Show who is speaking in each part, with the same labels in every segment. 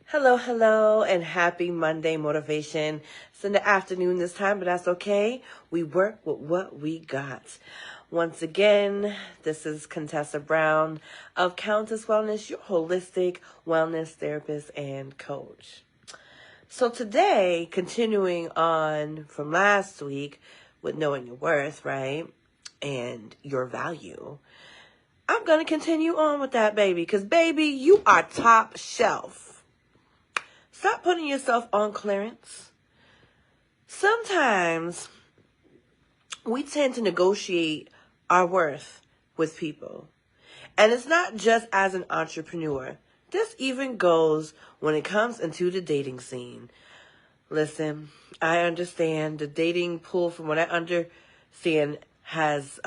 Speaker 1: Hello, hello, and happy Monday motivation. It's in the afternoon this time, but that's okay. We work with what we got. Once again, this is Contessa Brown of Countess Wellness, your holistic wellness therapist and coach. So today, continuing on from last week with knowing your worth, right? And your value. I'm going to continue on with that, baby, because, baby, you are top shelf. Stop putting yourself on clearance. Sometimes we tend to negotiate our worth with people. And it's not just as an entrepreneur. This even goes when it comes into the dating scene. Listen, I understand the dating pool, from what I understand, has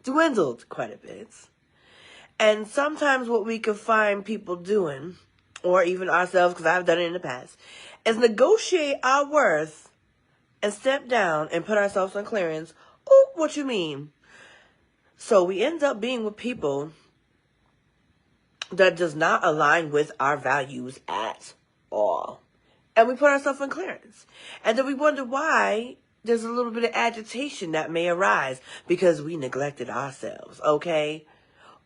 Speaker 1: dwindled quite a bit. And sometimes what we can find people doing, or even ourselves, because I've done it in the past, is negotiate our worth and step down and put ourselves on clearance. Oh, what you mean? So we end up being with people that does not align with our values at all. And we put ourselves on clearance. And then we wonder why there's a little bit of agitation that may arise because we neglected ourselves, okay?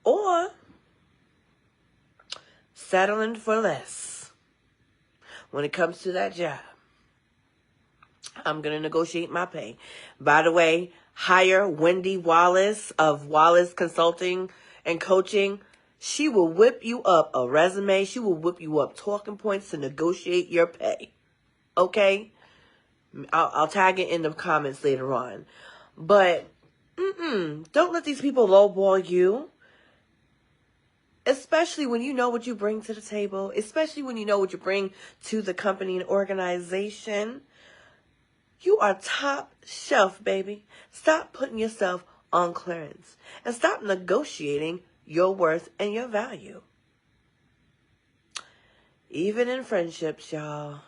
Speaker 1: Or settling for less. When it comes to that job, I'm going to negotiate my pay. By the way, hire Wendy Wallace of Wallace Consulting and Coaching. She will whip you up a resume. She will whip you up talking points to negotiate your pay. Okay? I'll tag it in the comments later on. But don't let these people lowball you. Especially when you know what you bring to the table. Especially when you know what you bring to the company and organization. You are top shelf, baby. Stop putting yourself on clearance. And stop negotiating your worth and your value. Even in friendships, y'all.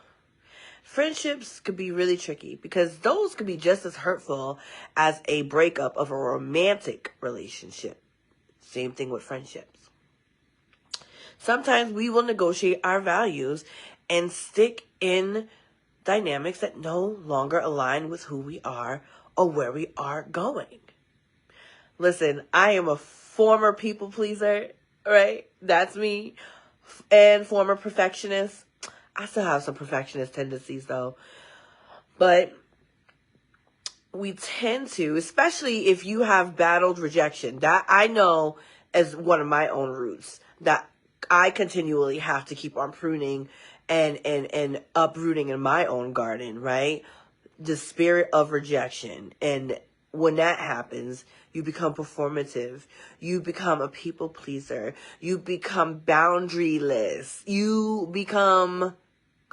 Speaker 1: Friendships could be really tricky because those could be just as hurtful as a breakup of a romantic relationship. Same thing with friendships. Sometimes we will negotiate our values and stick in dynamics that no longer align with who we are or where we are going. Listen, I am a former people pleaser, right? That's me. And former perfectionist. I still have some perfectionist tendencies though. But we tend to, especially if you have battled rejection, that I know as one of my own roots, that I continually have to keep on pruning and uprooting in my own garden, right? The spirit of rejection. And when that happens, you become performative. You become a people pleaser. You become boundaryless. You become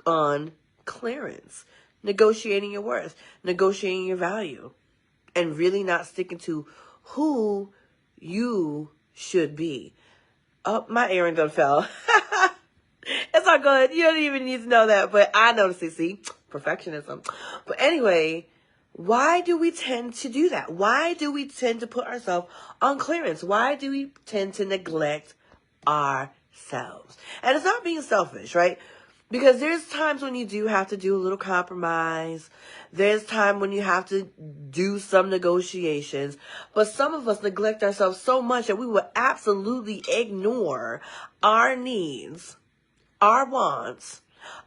Speaker 1: on clearance, negotiating your worth, negotiating your value, and really not sticking to who you should be. Oh, my earring done fell. It's all good. You don't even need to know that, but I noticed it. See, perfectionism. But anyway, why do we tend to do that? Why do we tend to put ourselves on clearance? Why do we tend to neglect ourselves? And it's not being selfish, right? Because there's times when you do have to do a little compromise. There's time when you have to do some negotiations. But some of us neglect ourselves so much that we will absolutely ignore our needs, our wants,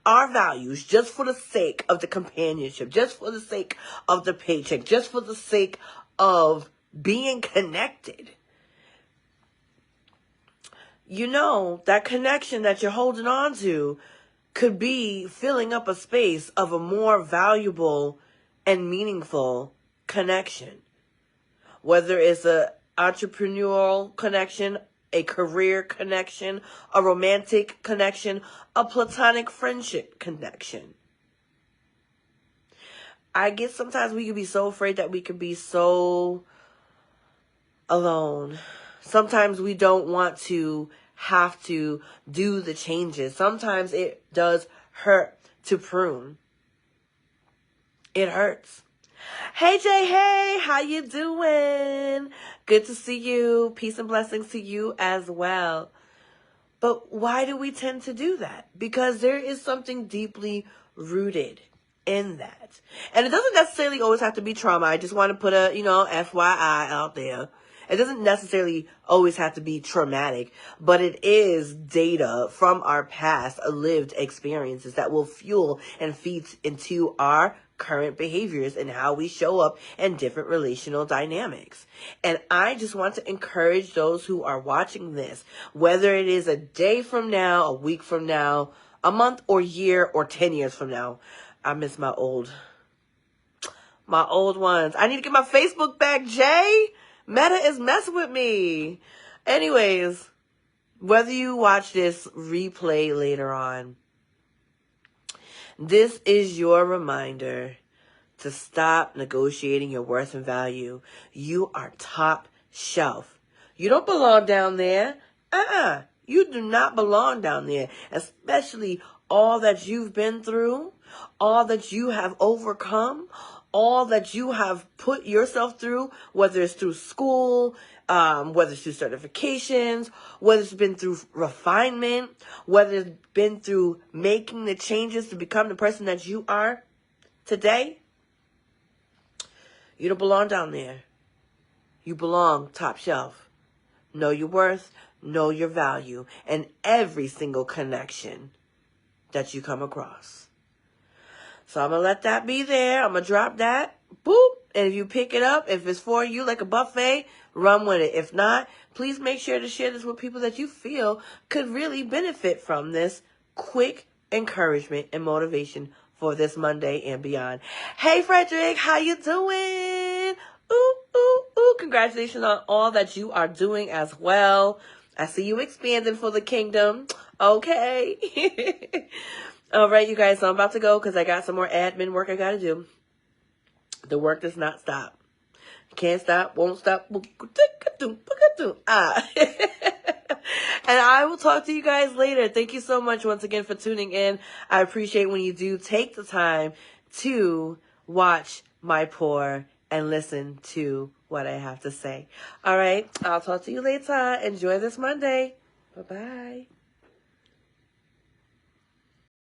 Speaker 1: our values, just for the sake of the companionship, just for the sake of the paycheck, just for the sake of being connected. You know, that connection that you're holding on to could be filling up a space of a more valuable and meaningful connection. Whether it's an entrepreneurial connection, a career connection, a romantic connection, a platonic friendship connection. I guess sometimes we can be so afraid that we could be so alone. Sometimes we don't want to have to do the changes. Sometimes it does hurt to prune. It hurts. Hey Jay, hey, how you doing? Good to see you. Peace and blessings to you as well. But why do we tend to do that? Because there is something deeply rooted in that. And it doesn't necessarily always have to be trauma. I just want to put a, FYI out there. It doesn't necessarily always have to be traumatic, but it is data from our past, lived experiences that will fuel and feed into our current behaviors and how we show up in different relational dynamics. And I just want to encourage those who are watching this, whether it is a day from now, a week from now, a month or year or 10 years from now. I miss my old ones. I need to get my Facebook back, Jay. Meta is messing with me. Anyways, whether you watch this replay later on, this is your reminder to stop negotiating your worth and value. You are top shelf. You don't belong down there. You do not belong down there. Especially all that you've been through, all that you have overcome, all that you have put yourself through, whether it's through school, whether it's through certifications, whether it's been through refinement, whether it's been through making the changes to become the person that you are today. You don't belong down there. You belong top shelf. Know your worth, know your value, and every single connection that you come across. So I'm going to let that be there. I'm going to drop that. Boop. And if you pick it up, if it's for you like a buffet, run with it. If not, please make sure to share this with people that you feel could really benefit from this quick encouragement and motivation for this Monday and beyond. Hey, Frederick, how you doing? Ooh, ooh, ooh. Congratulations on all that you are doing as well. I see you expanding for the kingdom. Okay. All right, you guys, so I'm about to go because I got some more admin work I got to do. The work does not stop. Can't stop, won't stop. Ah. And I will talk to you guys later. Thank you so much once again for tuning in. I appreciate when you do take the time to watch my pour and listen to what I have to say. All right, I'll talk to you later. Enjoy this Monday. Bye-bye.